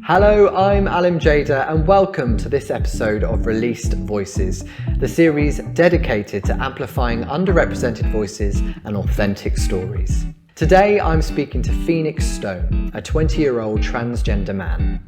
Hello, I'm Alim Jayda and welcome to this episode of Released Voices, the series dedicated to amplifying underrepresented voices and authentic stories. Today I'm speaking to Phoenix Stone, a 20-year-old transgender man.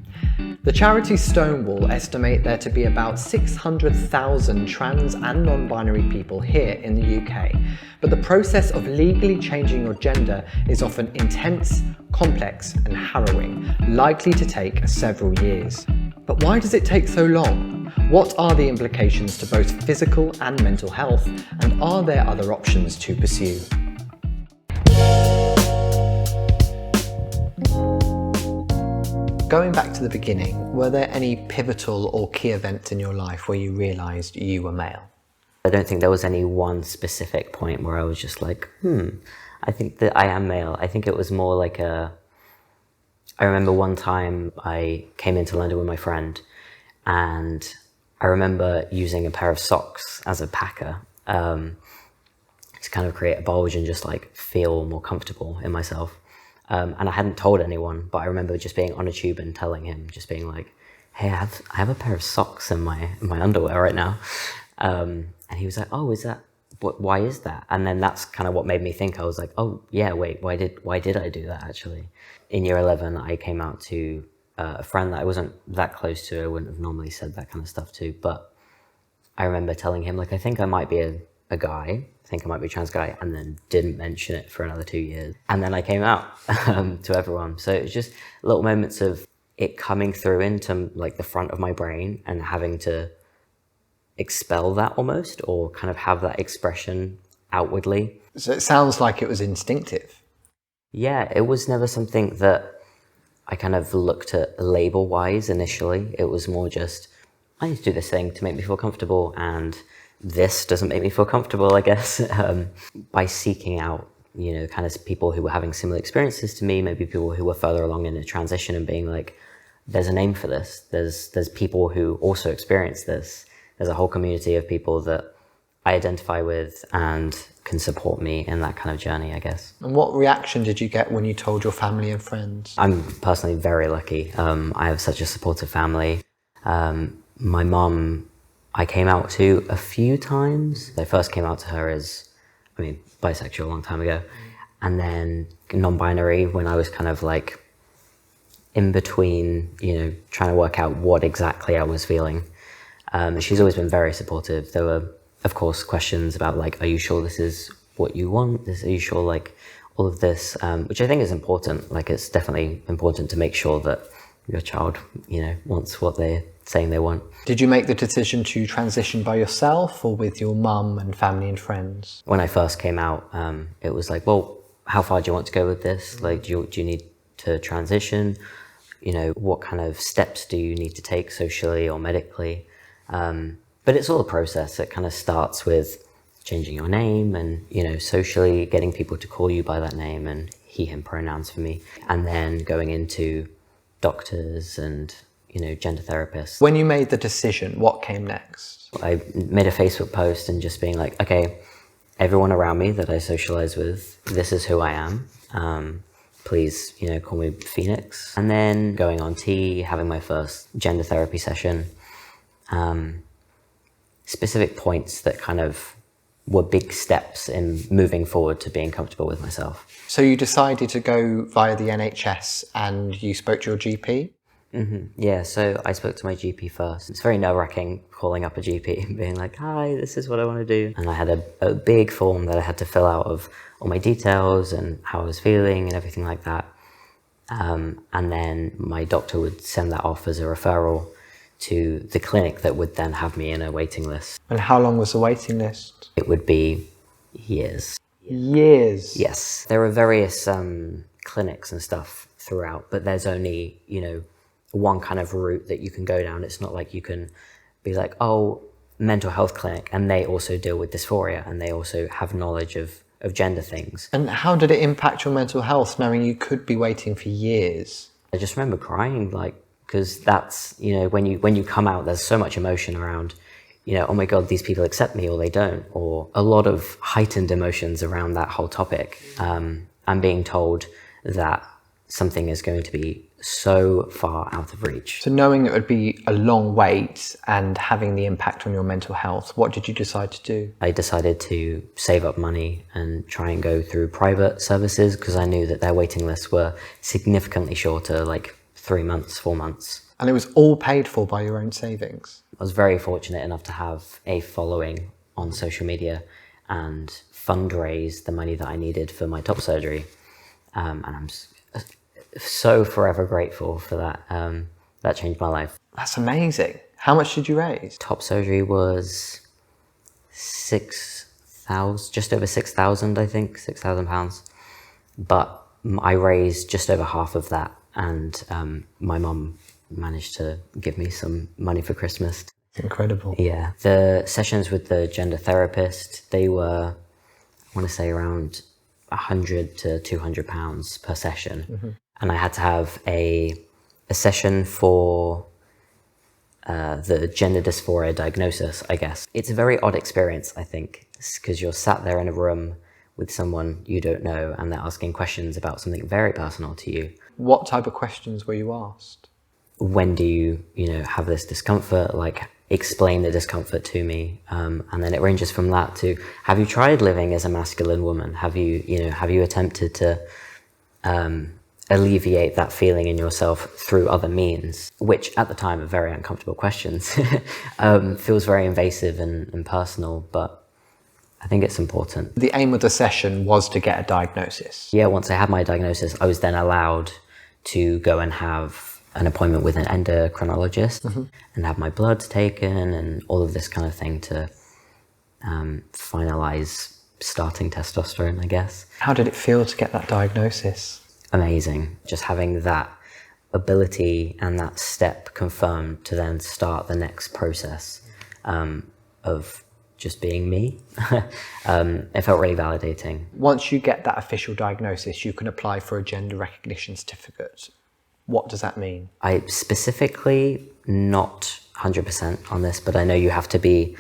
The charity Stonewall estimate there to be about 600,000 trans and non-binary people here in the UK, but the process of legally changing your gender is often intense, complex and harrowing, likely to take several years. But why does it take so long? What are the implications to both physical and mental health, and are there other options to pursue? Going back to the beginning, were there any pivotal or key events in your life where you realised you were male? I don't think there was any one specific point where I was just like, I think that I am male. I think it was more like I remember one time I came into London with my friend and I remember using a pair of socks as a packer to kind of create a bulge and just like feel more comfortable in myself. And I hadn't told anyone, but I remember just being on a tube and telling him, just being like, hey, I have a pair of socks in my underwear right now. And he was like, oh, why is that? And then that's kind of what made me think. I was like, oh yeah, wait, why did I do that actually? In year 11, I came out to a friend that I wasn't that close to. I wouldn't have normally said that kind of stuff to, but I remember telling him, like, I think I might be a guy. I think I might be a trans guy, and then didn't mention it for another 2 years. And then I came out to everyone. So it was just little moments of it coming through into like the front of my brain and having to expel that almost, or kind of have that expression outwardly. So it sounds like it was instinctive. Yeah, it was never something that I kind of looked at label-wise initially. It was more just, I need to do this thing to make me feel comfortable, and this doesn't make me feel comfortable, I guess. By seeking out, kind of people who were having similar experiences to me, maybe people who were further along in a transition, and being like, there's a name for this. There's people who also experience this. There's a whole community of people that I identify with and can support me in that kind of journey, I guess. And what reaction did you get when you told your family and friends? I'm personally very lucky. I have such a supportive family. My mum, I came out to a few times. I first came out to her as, bisexual a long time ago. And then non-binary when I was kind of like in between, trying to work out what exactly I was feeling. She's always been very supportive. There were, of course, questions about like, are you sure this is what you want? Are you sure like all of this, which I think is important. Like it's definitely important to make sure that your child, wants what they're saying they want. Did you make the decision to transition by yourself or with your mum and family and friends? When I first came out, it was like, well, how far do you want to go with this? Like, do you need to transition? What kind of steps do you need to take socially or medically? But it's all a process. It kind of starts with changing your name and, socially getting people to call you by that name, and he, him pronouns for me. And then going into doctors and, gender therapists. When you made the decision, what came next? I made a Facebook post and just being like, okay, everyone around me that I socialize with, this is who I am. Please, call me Phoenix. And then going on T, having my first gender therapy session. Specific points that kind of were big steps in moving forward to being comfortable with myself. So you decided to go via the NHS and you spoke to your GP? Mm-hmm. Yeah, so I spoke to my GP first. It's very nerve-wracking calling up a GP and being like, hi, this is what I want to do. And I had a big form that I had to fill out of all my details and how I was feeling and everything like that. And then my doctor would send that off as a referral to the clinic that would then have me in a waiting list. And how long was the waiting list? It would be years. Years? Yes. There are various clinics and stuff throughout, but there's only, one kind of route that you can go down. It's not like you can be like, oh, mental health clinic, and they also deal with dysphoria, and they also have knowledge of gender things. And how did it impact your mental health, knowing you could be waiting for years? I just remember crying, because that's, when you come out, there's so much emotion around, oh my God, these people accept me or they don't, or a lot of heightened emotions around that whole topic. I'm being told that something is going to be so far out of reach. So knowing it would be a long wait and having the impact on your mental health, what did you decide to do? I decided to save up money and try and go through private services because I knew that their waiting lists were significantly shorter, like 3 months, 4 months. And it was all paid for by your own savings? I was very fortunate enough to have a following on social media and fundraise the money that I needed for my top surgery. And I'm so forever grateful for that. That changed my life. That's amazing. How much did you raise? Top surgery was 6,000, just over 6,000, I think, £6,000. But I raised just over half of that. And my mum managed to give me some money for Christmas. Incredible. Yeah. The sessions with the gender therapist, they were, I want to say, around £100 to £200 per session. Mm-hmm. And I had to have a session for the gender dysphoria diagnosis, I guess. It's a very odd experience, I think, because you're sat there in a room with someone you don't know and they're asking questions about something very personal to you. What type of questions were you asked? When do you have this discomfort? Like, explain the discomfort to me. And then it ranges from that to, have you tried living as a masculine woman? Have you attempted to alleviate that feeling in yourself through other means? Which at the time are very uncomfortable questions. Feels very invasive and personal, but I think it's important. The aim of the session was to get a diagnosis. Yeah, once I had my diagnosis, I was then allowed to go and have an appointment with an endocrinologist mm-hmm. and have my blood taken and all of this kind of thing to finalize starting testosterone, I guess. How did it feel to get that diagnosis? Amazing. Just having that ability and that step confirmed to then start the next process of just being me. It felt really validating. Once you get that official diagnosis, you can apply for a gender recognition certificate. What does that mean? I specifically not 100% on this, but I know you have to be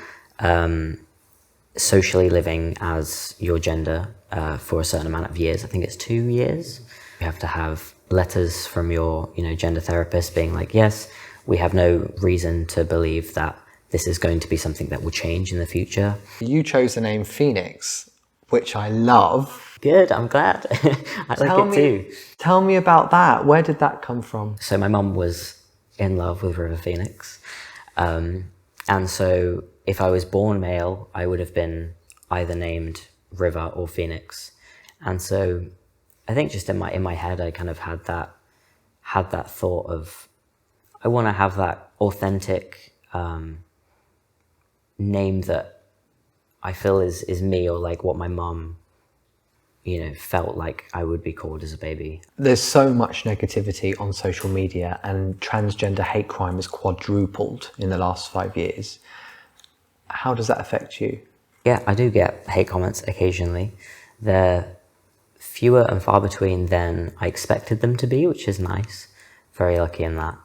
socially living as your gender for a certain amount of years. I think it's 2 years. You have to have letters from your gender therapist being like, yes, we have no reason to believe that this is going to be something that will change in the future. You chose the name Phoenix, which I love. Good, I'm glad. I like it too. Tell me about that. Where did that come from? So my mum was in love with River Phoenix. And so if I was born male, I would have been either named River or Phoenix. And so I think just in my head, I kind of had that thought of, I want to have that authentic name that I feel is me, or like what my mum felt like I would be called as a baby. There's so much negativity on social media, and transgender hate crime has quadrupled in the last 5 years. How does that affect you? Yeah, I do get hate comments occasionally. They're fewer and far between than I expected them to be, which is nice. Very lucky in that.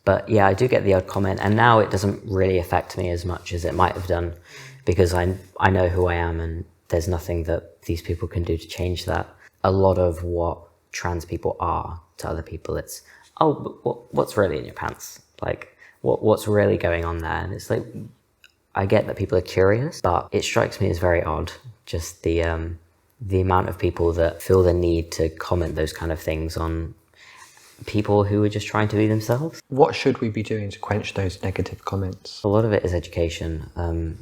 But yeah, I do get the odd comment, and now it doesn't really affect me as much as it might have done, because I know who I am, and there's nothing that these people can do to change that. A lot of what trans people are to other people, it's, oh, but what's really in your pants? Like, what's really going on there? And it's like, I get that people are curious, but it strikes me as very odd, just the amount of people that feel the need to comment those kind of things on people who are just trying to be themselves. What should we be doing to quench those negative comments? A lot of it is education.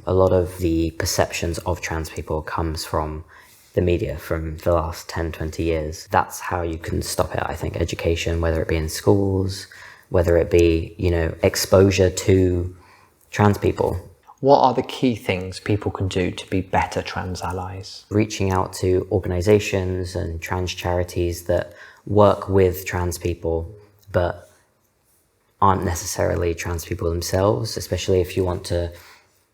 A lot of the perceptions of trans people comes from the media from the last 10, 20 years. That's how you can stop it, I think. Education, whether it be in schools, whether it be, exposure to trans people. What are the key things people can do to be better trans allies? Reaching out to organisations and trans charities that work with trans people, but aren't necessarily trans people themselves, especially if you want to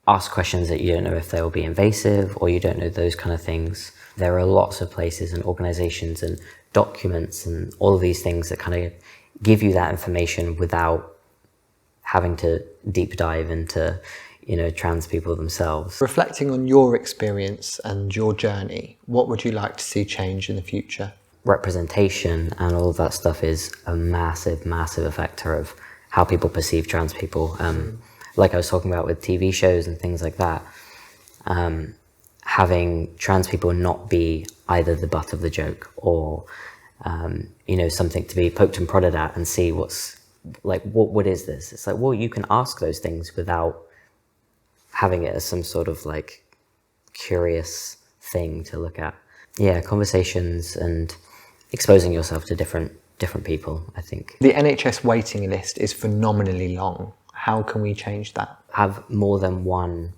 ask questions that you don't know if they will be invasive, or you don't know those kind of things. There are lots of places and organisations and documents and all of these things that kind of give you that information without having to deep dive into trans people themselves. Reflecting on your experience and your journey, what would you like to see change in the future? representation and all of that stuff is a massive, massive affector of how people perceive trans people. Like I was talking about with TV shows and things like that, having trans people not be either the butt of the joke or, you know, something to be poked and prodded at and see what's, like, what is this? It's like, well, you can ask those things without having it as some sort of like curious thing to look at. Yeah, conversations and exposing yourself to different people, I think. The NHS waiting list is phenomenally long. How can we change that? Have more than one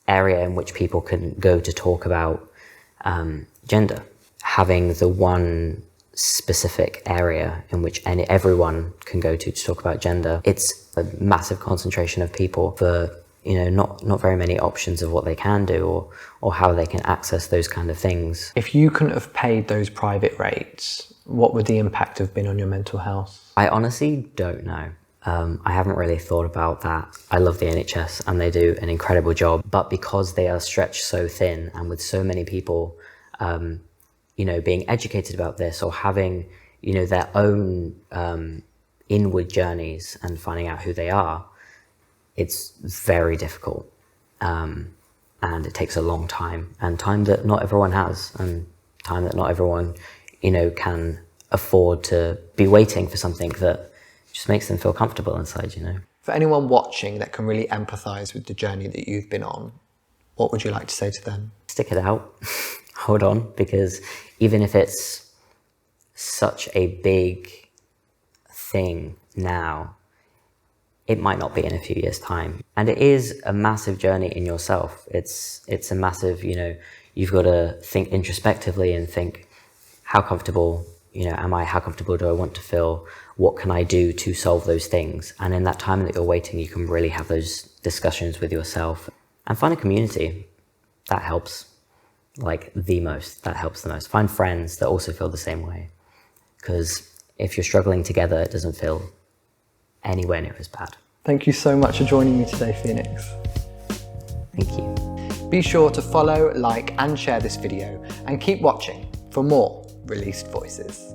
area in which people can go to talk about gender. Having the one specific area in which everyone can go to talk about gender. It's a massive concentration of people for, you know, not very many options of what they can do or how they can access those kind of things. If you couldn't have paid those private rates, what would the impact have been on your mental health? I honestly don't know. I haven't really thought about that. I love the NHS and they do an incredible job, but because they are stretched so thin and with so many people, you know, being educated about this or having, you know, their own inward journeys and finding out who they are, it's very difficult. And it takes a long time, and time that not everyone has, and time that not everyone, you know, can afford to be waiting for something that just makes them feel comfortable inside, you know. For anyone watching that can really empathise with the journey that you've been on, what would you like to say to them? Stick it out, hold on, because even if it's such a big thing now, it might not be in a few years' time. And it is a massive journey in yourself. It's a massive, you know, you've got to think introspectively and think, how comfortable, you know, am I? How comfortable do I want to feel? What can I do to solve those things? And in that time that you're waiting, you can really have those discussions with yourself and find a community. That helps, like, the most. That helps the most. Find friends that also feel the same way. Because if you're struggling together, it doesn't feel anywhere near as bad. Thank you so much for joining me today, Phoenix. Thank you. Be sure to follow, like, and share this video, and keep watching for more Released Voices.